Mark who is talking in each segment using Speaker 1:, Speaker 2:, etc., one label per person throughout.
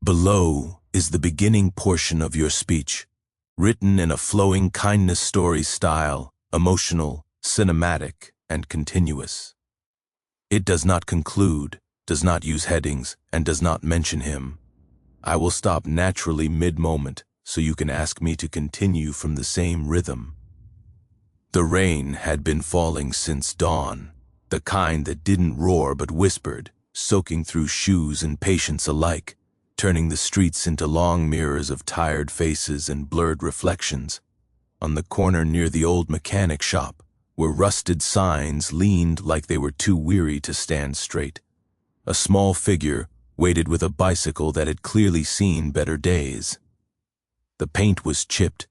Speaker 1: Below is the beginning portion of your speech, written in a flowing kindness story style, emotional, cinematic, and continuous. It does not conclude, does not use headings, and does not mention him. I will stop naturally mid-moment so you can ask me to continue from the same rhythm. The rain had been falling since dawn, the kind that didn't roar but whispered, soaking through shoes and patience alike, turning the streets into long mirrors of tired faces and blurred reflections. On the corner near the old mechanic shop, where rusted signs leaned like they were too weary to stand straight, a small figure waited with a bicycle that had clearly seen better days. The paint was chipped,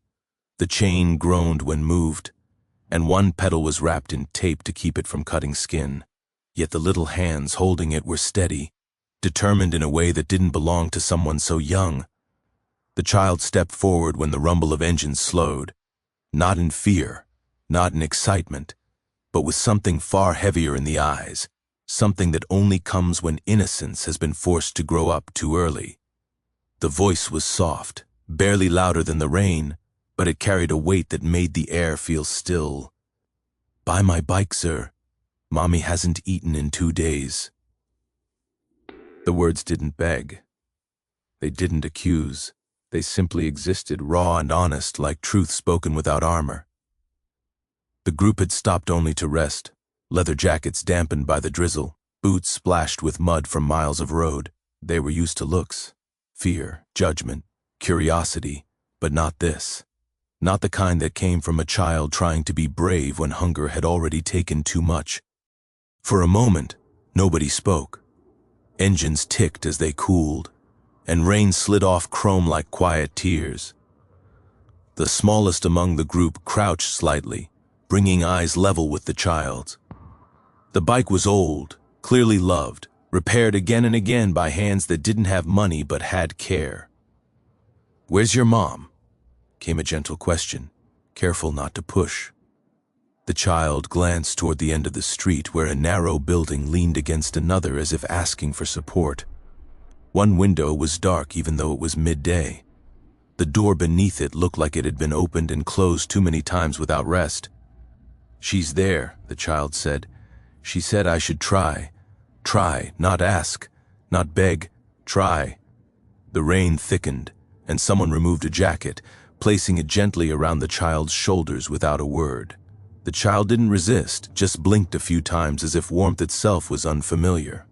Speaker 1: the chain groaned when moved, and one pedal was wrapped in tape to keep it from cutting skin. Yet the little hands holding it were steady, determined in a way that didn't belong to someone so young. The child stepped forward when the rumble of engines slowed, not in fear, not in excitement, but with something far heavier in the eyes, something that only comes when innocence has been forced to grow up too early. The voice was soft, barely louder than the rain, but it carried a weight that made the air feel still. "Buy my bike, sir. Mommy hasn't eaten in 2 days." The words didn't beg. They didn't accuse. They simply existed, raw and honest, like truth spoken without armor. The group had stopped only to rest, leather jackets dampened by the drizzle, boots splashed with mud from miles of road. They were used to looks, fear, judgment, curiosity, but not this. Not the kind that came from a child trying to be brave when hunger had already taken too much. For a moment, nobody spoke. Engines ticked as they cooled, and rain slid off chrome like quiet tears. The smallest among the group crouched slightly, bringing eyes level with the child's. The bike was old, clearly loved, repaired again and again by hands that didn't have money but had care. "Where's your mom?" came a gentle question, careful not to push. The child glanced toward the end of the street where a narrow building leaned against another as if asking for support. One window was dark even though it was midday. The door beneath it looked like it had been opened and closed too many times without rest. "She's there," the child said. "She said I should try. Try, not ask, not beg, try." The rain thickened, and someone removed a jacket, placing it gently around the child's shoulders without a word. The child didn't resist, just blinked a few times as if warmth itself was unfamiliar.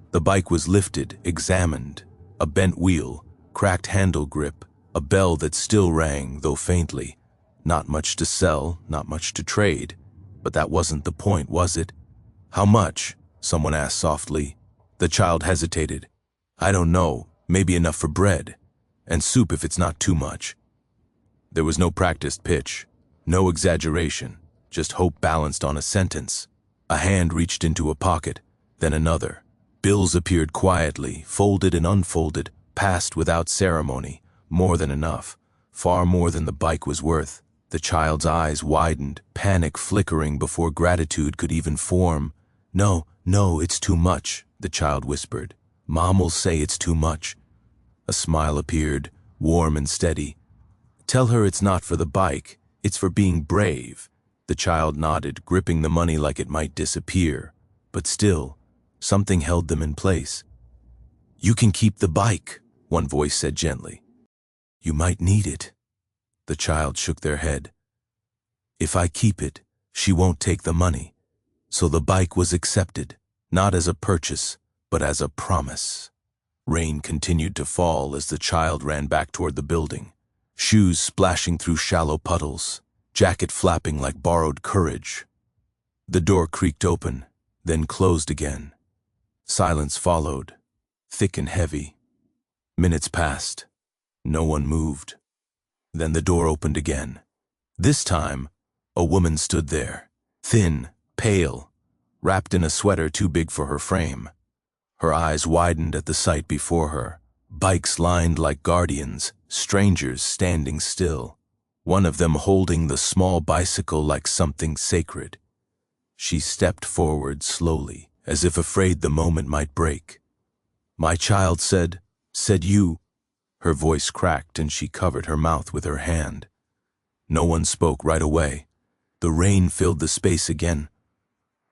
Speaker 1: The bike was lifted, examined, a bent wheel, cracked handle grip, a bell that still rang, though faintly. Not much to sell, not much to trade. But that wasn't the point, was it? "How much?" someone asked softly. The child hesitated. "I don't know, maybe enough for bread. And soup if it's not too much." There was no practiced pitch, no exaggeration, just hope balanced on a sentence. A hand reached into a pocket, then another. Bills appeared quietly, folded and unfolded, passed without ceremony. More than enough, far more than the bike was worth. The child's eyes widened, panic flickering before gratitude could even form. No, it's too much," the child whispered. "Mom will say it's too much." A smile appeared, warm and steady. "Tell her it's not for the bike, it's for being brave." The child nodded, gripping the money like it might disappear. But still, something held them in place. "You can keep the bike," one voice said gently. "You might need it." The child shook their head. "If I keep it, she won't take the money." So the bike was accepted, not as a purchase, but as a promise. Rain continued to fall as the child ran back toward the building, shoes splashing through shallow puddles, jacket flapping like borrowed courage. The door creaked open, then closed again. Silence followed, thick and heavy. Minutes passed. No one moved. Then the door opened again. This time, a woman stood there, thin, pale, wrapped in a sweater too big for her frame. Her eyes widened at the sight before her. Bikes lined like guardians, strangers standing still, one of them holding the small bicycle like something sacred. She stepped forward slowly, as if afraid the moment might break. "My child said, Said you. Her voice cracked and she covered her mouth with her hand. No one spoke right away. The rain filled the space again.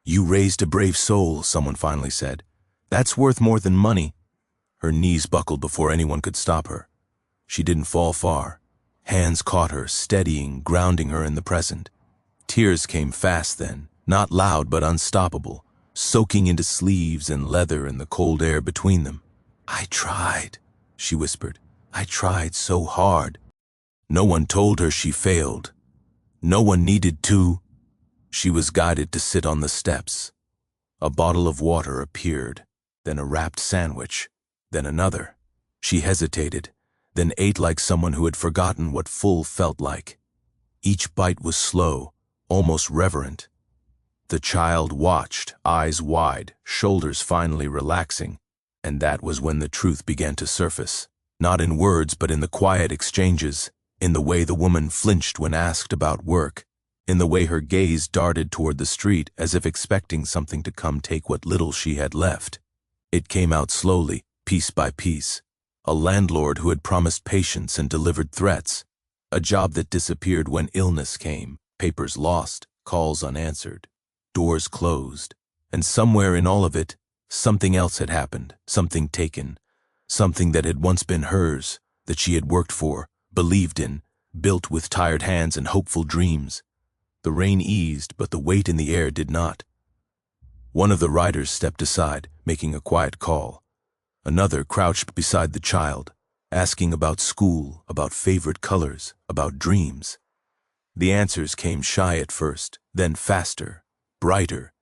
Speaker 1: You raised a brave soul, someone finally said. That's worth more than money. Her knees buckled before anyone could stop her. She didn't fall far. Hands caught her, steadying, grounding her in the present. Tears came fast then, not loud but unstoppable, soaking into sleeves and leather and the cold air between them. I tried, she whispered. I tried so hard. No one told her she failed. No one needed to. She was guided to sit on the steps. A bottle of water appeared, then a wrapped sandwich, then another. She hesitated, then ate like someone who had forgotten what full felt like. Each bite was slow, almost reverent. The child watched, eyes wide, shoulders finally relaxing, and that was when the truth began to surface. Not in words, but in the quiet exchanges, in the way the woman flinched when asked about work, in the way her gaze darted toward the street as if expecting something to come take what little she had left. It came out slowly, piece by piece. A landlord who had promised patience and delivered threats. A job that disappeared when illness came, papers lost, calls unanswered, doors closed. And somewhere in all of it, something else had happened, something taken. Something that had once been hers, that she had worked for, believed in, built with tired hands and hopeful dreams. The rain eased, but the weight in the air did not. One of the riders stepped aside, making a quiet call. Another crouched beside the child, asking about school, about favorite colors, about dreams. The answers came shy at first, then faster, brighter,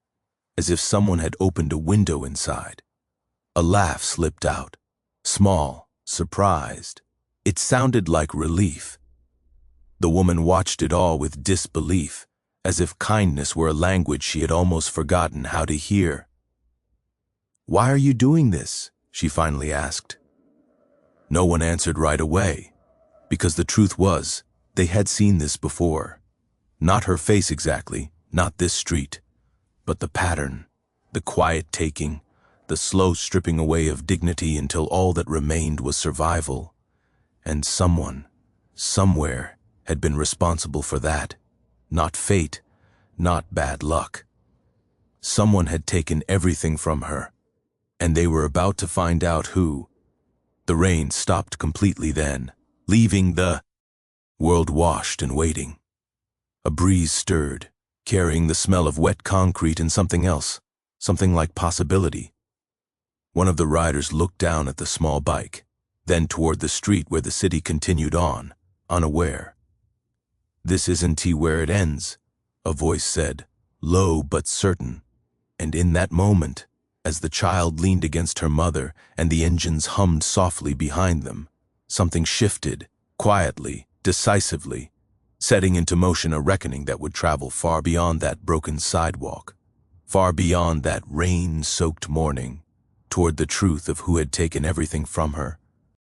Speaker 1: as if someone had opened a window inside. A laugh slipped out. Small, surprised. It sounded like relief. The woman watched it all with disbelief, as if kindness were a language she had almost forgotten how to hear. Why are you doing this? She finally asked. No one answered right away, because the truth was, they had seen this before. Not her face exactly, not this street, but the pattern, the quiet taking, the slow stripping away of dignity until all that remained was survival. And someone, somewhere, had been responsible for that. Not fate, not bad luck. Someone had taken everything from her, and they were about to find out who. The rain stopped completely then, leaving the world washed and waiting. A breeze stirred, carrying the smell of wet concrete and something else, something like possibility. One of the riders looked down at the small bike, then toward the street where the city continued on, unaware. This isn't where it ends, a voice said, low but certain. And in that moment, as the child leaned against her mother and the engines hummed softly behind them, something shifted, quietly, decisively, setting into motion a reckoning that would travel far beyond that broken sidewalk, far beyond that rain-soaked morning, toward the truth of who had taken everything from her,